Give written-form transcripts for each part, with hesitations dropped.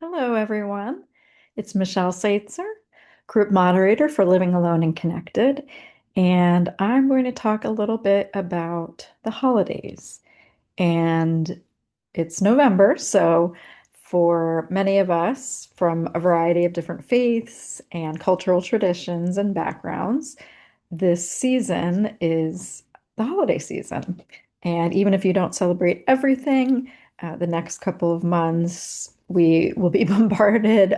Hello, everyone. It's Michelle Saitzer, group moderator for Living Alone and Connected, and I'm going to talk a little bit about the holidays. And it's November, so for many of us from a variety of different faiths and cultural traditions and backgrounds, this season is the holiday season. And even if you don't celebrate everything, the next couple of months, we will be bombarded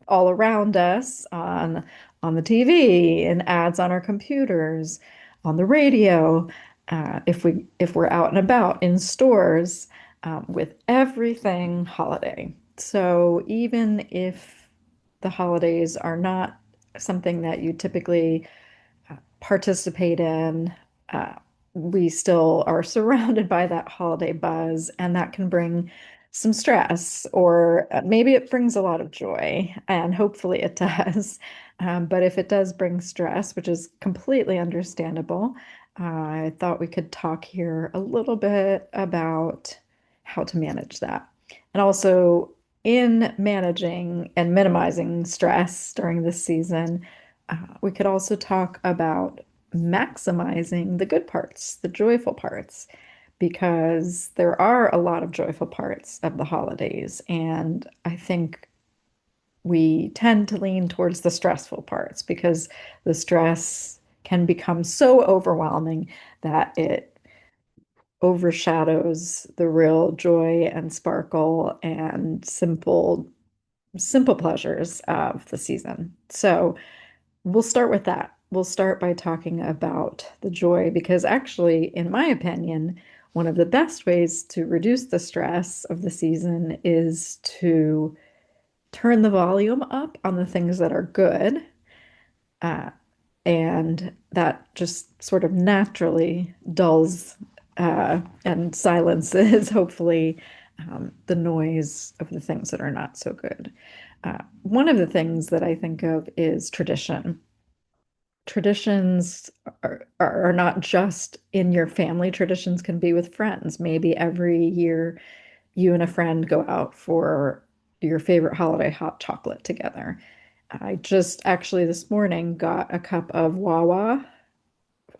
all around us on the TV and ads on our computers, on the radio, if we're out and about in stores, with everything holiday. So even if the holidays are not something that you typically participate in, uh, we still are surrounded by that holiday buzz, and that can bring some stress, or maybe it brings a lot of joy, and hopefully it does. But if it does bring stress, which is completely understandable, I thought we could talk here a little bit about how to manage that. And also, in managing and minimizing stress during this season, we could also talk about maximizing the good parts, the joyful parts, because there are a lot of joyful parts of the holidays. And I think we tend to lean towards the stressful parts because the stress can become so overwhelming that it overshadows the real joy and sparkle and simple pleasures of the season. So we'll start with that. We'll start by talking about the joy because actually, in my opinion, one of the best ways to reduce the stress of the season is to turn the volume up on the things that are good. Uh, and that just sort of naturally dulls and silences, hopefully, the noise of the things that are not so good. One of the things that I think of is tradition. Traditions are not just in your family, traditions can be with friends. Maybe every year you and a friend go out for your favorite holiday hot chocolate together. I just actually this morning got a cup of Wawa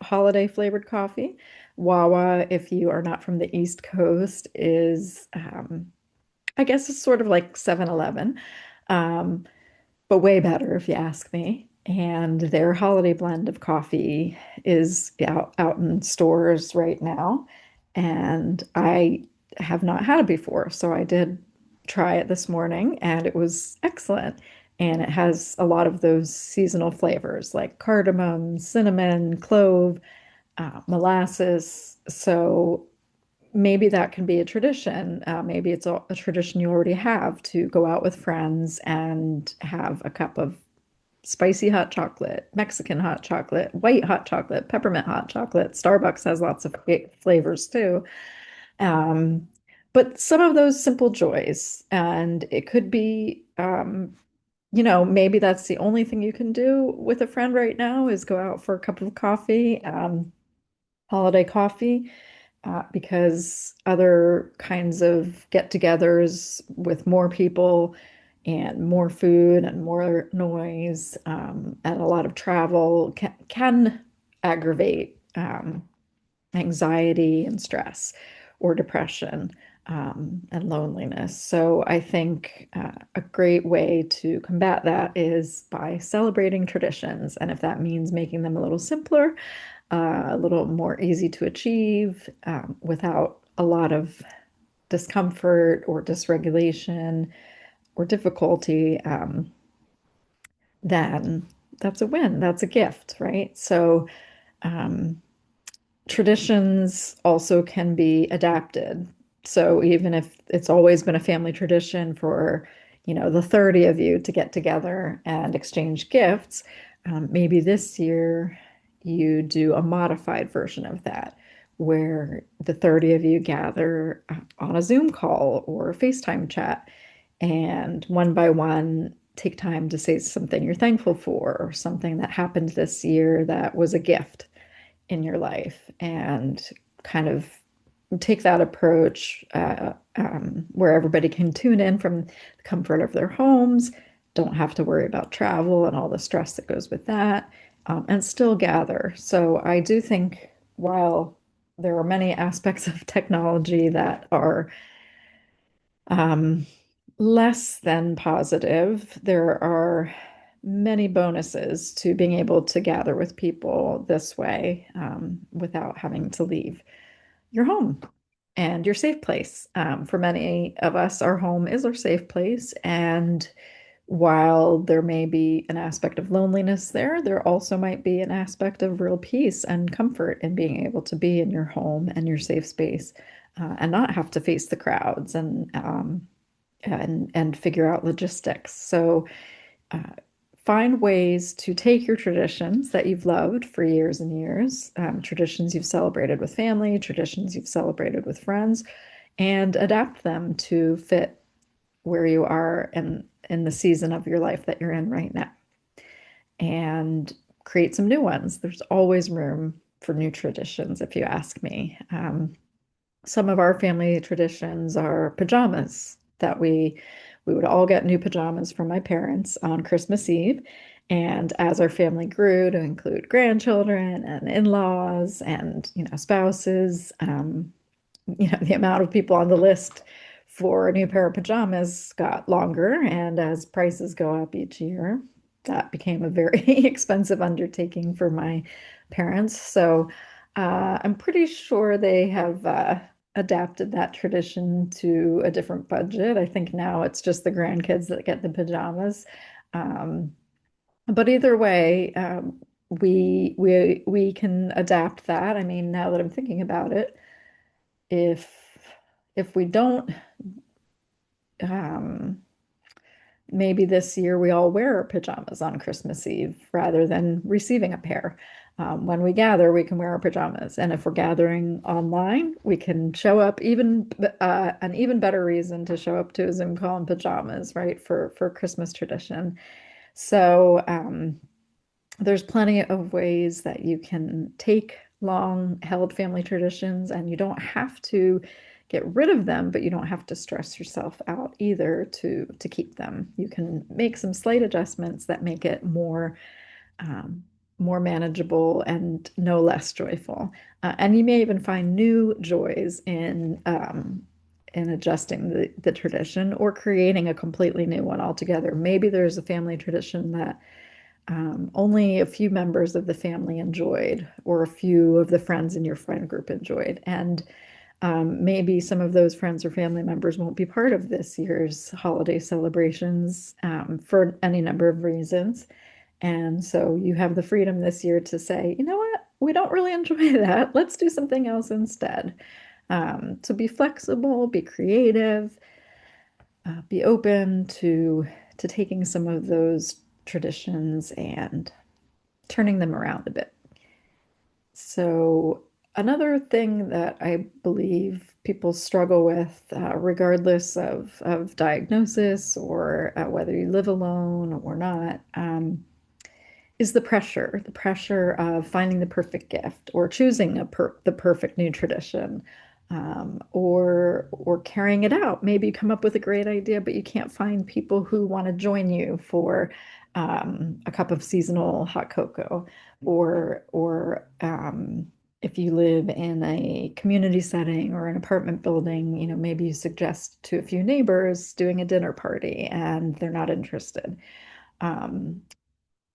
holiday flavored coffee. Wawa, if you are not from the East Coast, is I guess it's sort of like 7-Eleven. Um, but way better if you ask me. And their holiday blend of coffee is out in stores right now. And I have not had it before. So I did try it this morning and it was excellent. And it has a lot of those seasonal flavors like cardamom, cinnamon, clove, molasses. So maybe that can be a tradition. Maybe it's a tradition you already have to go out with friends and have a cup of spicy hot chocolate, Mexican hot chocolate, white hot chocolate, peppermint hot chocolate. Starbucks has lots of flavors too. Um, but some of those simple joys, and it could be, maybe that's the only thing you can do with a friend right now is go out for a cup of coffee, holiday coffee, because other kinds of get-togethers with more people and more food and more noise, and a lot of travel can aggravate anxiety and stress or depression, and loneliness. So I think a great way to combat that is by celebrating traditions. And if that means making them a little simpler, a little more easy to achieve, without a lot of discomfort or dysregulation or difficulty, then that's a win. That's a gift, right? So um, traditions also can be adapted. So even if it's always been a family tradition for, the 30 of you to get together and exchange gifts, maybe this year you do a modified version of that, where the 30 of you gather on a Zoom call or a FaceTime chat, and one by one take time to say something you're thankful for or something that happened this year that was a gift in your life and kind of take that approach where everybody can tune in from the comfort of their homes, don't have to worry about travel and all the stress that goes with that, and still gather. So I do think while there are many aspects of technology that are um, less than positive, there are many bonuses to being able to gather with people this way without having to leave your home and your safe place. For many of us, our home is our safe place. And while there may be an aspect of loneliness there, there also might be an aspect of real peace and comfort in being able to be in your home and your safe space and not have to face the crowds and figure out logistics. So uh, find ways to take your traditions that you've loved for years and years, traditions you've celebrated with family, traditions you've celebrated with friends, and adapt them to fit where you are in the season of your life that you're in right now. And create some new ones. There's always room for new traditions, if you ask me. Some of our family traditions are pajamas that we would all get new pajamas from my parents on Christmas Eve. And as our family grew to include grandchildren and in-laws and spouses, the amount of people on the list for a new pair of pajamas got longer. And as prices go up each year, that became a very expensive undertaking for my parents. So I'm pretty sure they have adapted that tradition to a different budget. I think now it's just the grandkids that get the pajamas. Um, but either way, we can adapt that. I mean, now that I'm thinking about it, if if we don't, um, maybe this year we all wear pajamas on Christmas Eve rather than receiving a pair. When we gather, we can wear our pajamas, and if we're gathering online, we can show up. Even an even better reason to show up to a Zoom call in pajamas, right? For Christmas tradition. So there's plenty of ways that you can take long held family traditions and you don't have to get rid of them, but you don't have to stress yourself out either to keep them. You can make some slight adjustments that make it um, more manageable and no less joyful. And you may even find new joys in adjusting the tradition or creating a completely new one altogether. Maybe there's a family tradition that only a few members of the family enjoyed, or a few of the friends in your friend group enjoyed. And maybe some of those friends or family members won't be part of this year's holiday celebrations for any number of reasons. And so you have the freedom this year to say, you know what, we don't really enjoy that. Let's do something else instead. So be flexible, be creative, be open to taking some of those traditions and turning them around a bit. So, another thing that I believe people struggle with, regardless of diagnosis or whether you live alone or not, is the pressure of finding the perfect gift or choosing the perfect new tradition, or carrying it out. Maybe you come up with a great idea, but you can't find people who want to join you for a cup of seasonal hot cocoa, or if you live in a community setting or an apartment building, maybe you suggest to a few neighbors doing a dinner party and they're not interested. Um,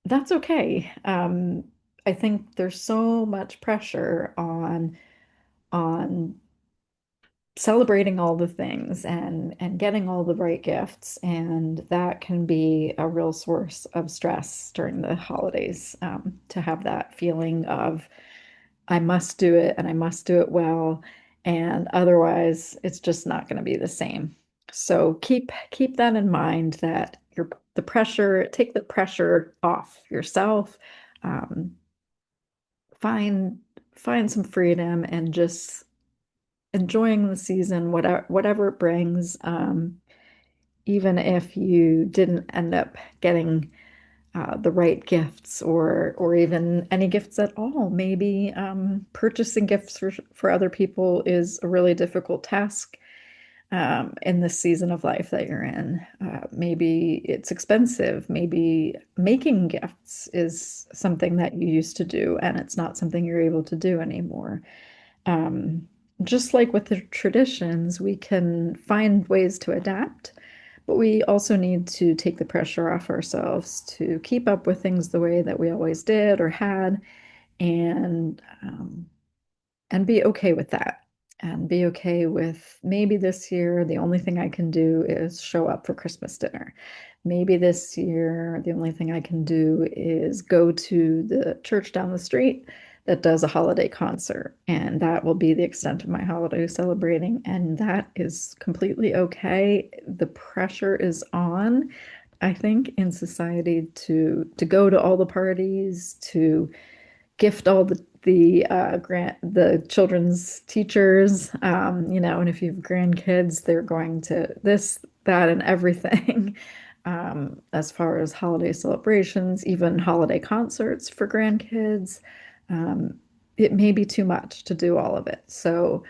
that's okay. I think there's so much pressure on celebrating all the things and getting all the right gifts, and that can be a real source of stress during the holidays. To have that feeling of I must do it and I must do it well, and otherwise it's just not going to be the same. So keep that in mind that take the pressure off yourself. Um, find find some freedom and just enjoying the season, whatever it brings. Even if you didn't end up getting the right gifts or even any gifts at all. Maybe purchasing gifts for other people is a really difficult task in the season of life that you're in. Maybe it's expensive. Maybe making gifts is something that you used to do and it's not something you're able to do anymore. Um, just like with the traditions, we can find ways to adapt, but we also need to take the pressure off ourselves to keep up with things the way that we always did or had, and um, and be okay with that. And be okay with maybe this year, the only thing I can do is show up for Christmas dinner. Maybe this year, the only thing I can do is go to the church down the street that does a holiday concert. And that will be the extent of my holiday celebrating. And that is completely okay. The pressure is on, I think, in society to go to all the parties, to gift all the children's teachers, and if you have grandkids, they're going to this, that, and everything. As far as holiday celebrations, even holiday concerts for grandkids, um, it may be too much to do all of it. So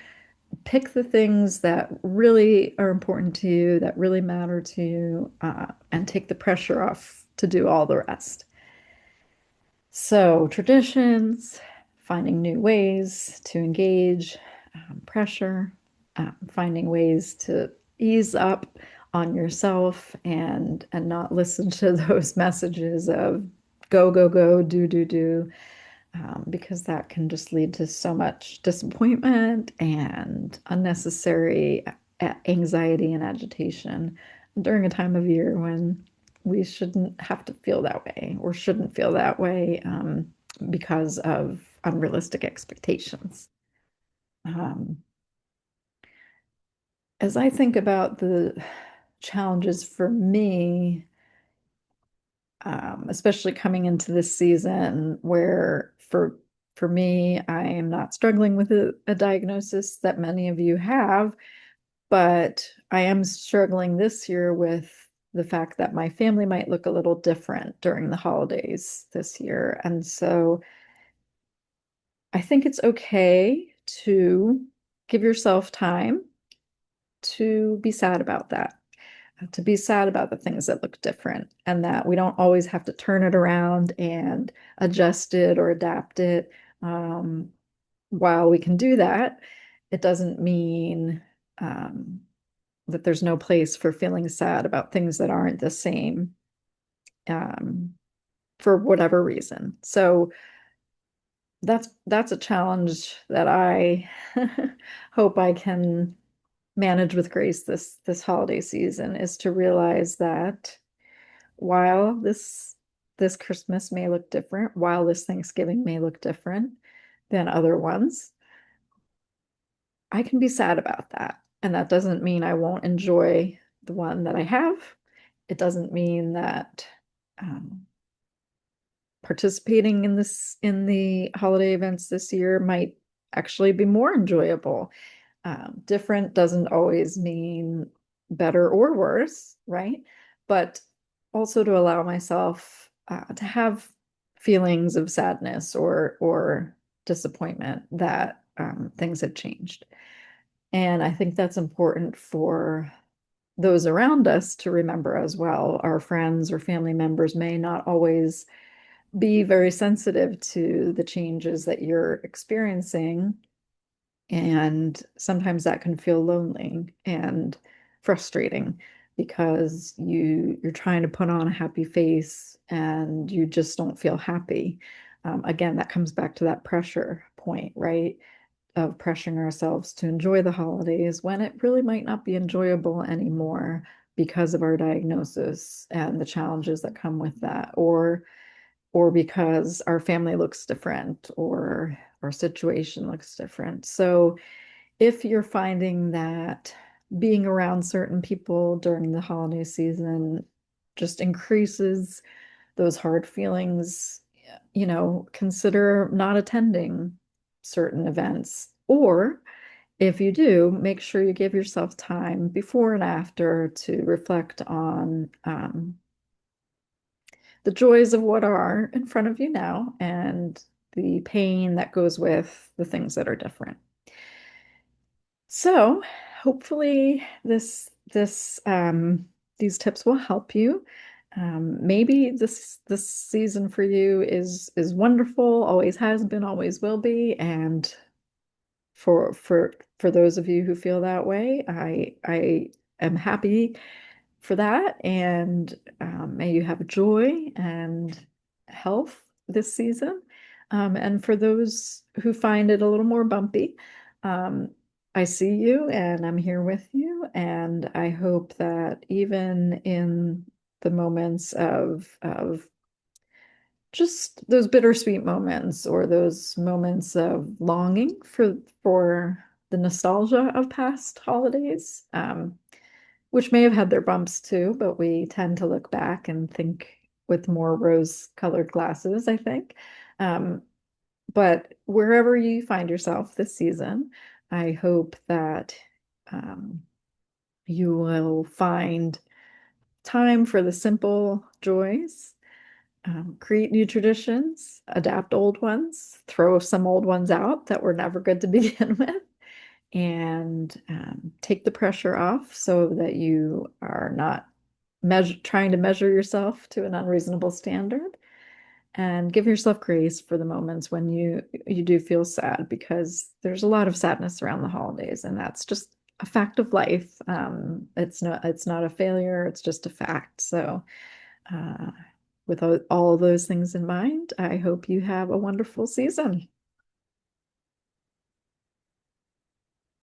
pick the things that really are important to you, that really matter to you, and take the pressure off to do all the rest. So, traditions, finding new ways to engage, pressure, finding ways to ease up on yourself and not listen to those messages of go, go, go, do, because that can just lead to so much disappointment and unnecessary anxiety and agitation during a time of year when we shouldn't have to feel that way or shouldn't feel that way because of unrealistic expectations. Um, as I think about the challenges for me, especially coming into this season where for me, I am not struggling with a diagnosis that many of you have, but I am struggling this year with the fact that my family might look a little different during the holidays this year. And so I think it's okay to give yourself time to be sad about that, to be sad about the things that look different, and that we don't always have to turn it around and adjust it or adapt it. Um, while we can do that, it doesn't mean that there's no place for feeling sad about things that aren't the same um, for whatever reason. So that's a challenge that I hope I can manage with grace this holiday season, is to realize that while this Christmas may look different, while this Thanksgiving may look different than other ones, I can be sad about that. And that doesn't mean I won't enjoy the one that I have. It doesn't mean that um, participating in the holiday events this year might actually be more enjoyable. Different doesn't always mean better or worse, right? But also to allow myself to have feelings of sadness or disappointment that things have changed. And I think that's important for those around us to remember as well. Our friends or family members may not always be very sensitive to the changes that you're experiencing. And sometimes that can feel lonely and frustrating because you're trying to put on a happy face and you just don't feel happy. Again, that comes back to that pressure point, right? Of pressuring ourselves to enjoy the holidays when it really might not be enjoyable anymore because of our diagnosis and the challenges that come with that, or because our family looks different or our situation looks different. So if you're finding that being around certain people during the holiday season just increases those hard feelings, consider not attending certain events. Or if you do, make sure you give yourself time before and after to reflect on the joys of what are in front of you now and the pain that goes with the things that are different. So hopefully these tips will help you. Maybe this season for you is wonderful, always has been, always will be, and for for those of you who feel that way, I am happy for that, and may you have joy and health this season. And for those who find it a little more bumpy, um, I see you and I'm here with you, and I hope that even in the moments of just those bittersweet moments or those moments of longing for the nostalgia of past holidays, which may have had their bumps too, but we tend to look back and think with more rose-colored glasses, I think. Um, but wherever you find yourself this season, I hope that um, you will find time for the simple joys, create new traditions, adapt old ones, throw some old ones out that were never good to begin with, and take the pressure off so that you are not trying to measure yourself to an unreasonable standard, and give yourself grace for the moments when you do feel sad, because there's a lot of sadness around the holidays, and that's just a fact of life. It's not a failure, it's just a fact. So uh, with all those things in mind, I hope you have a wonderful season.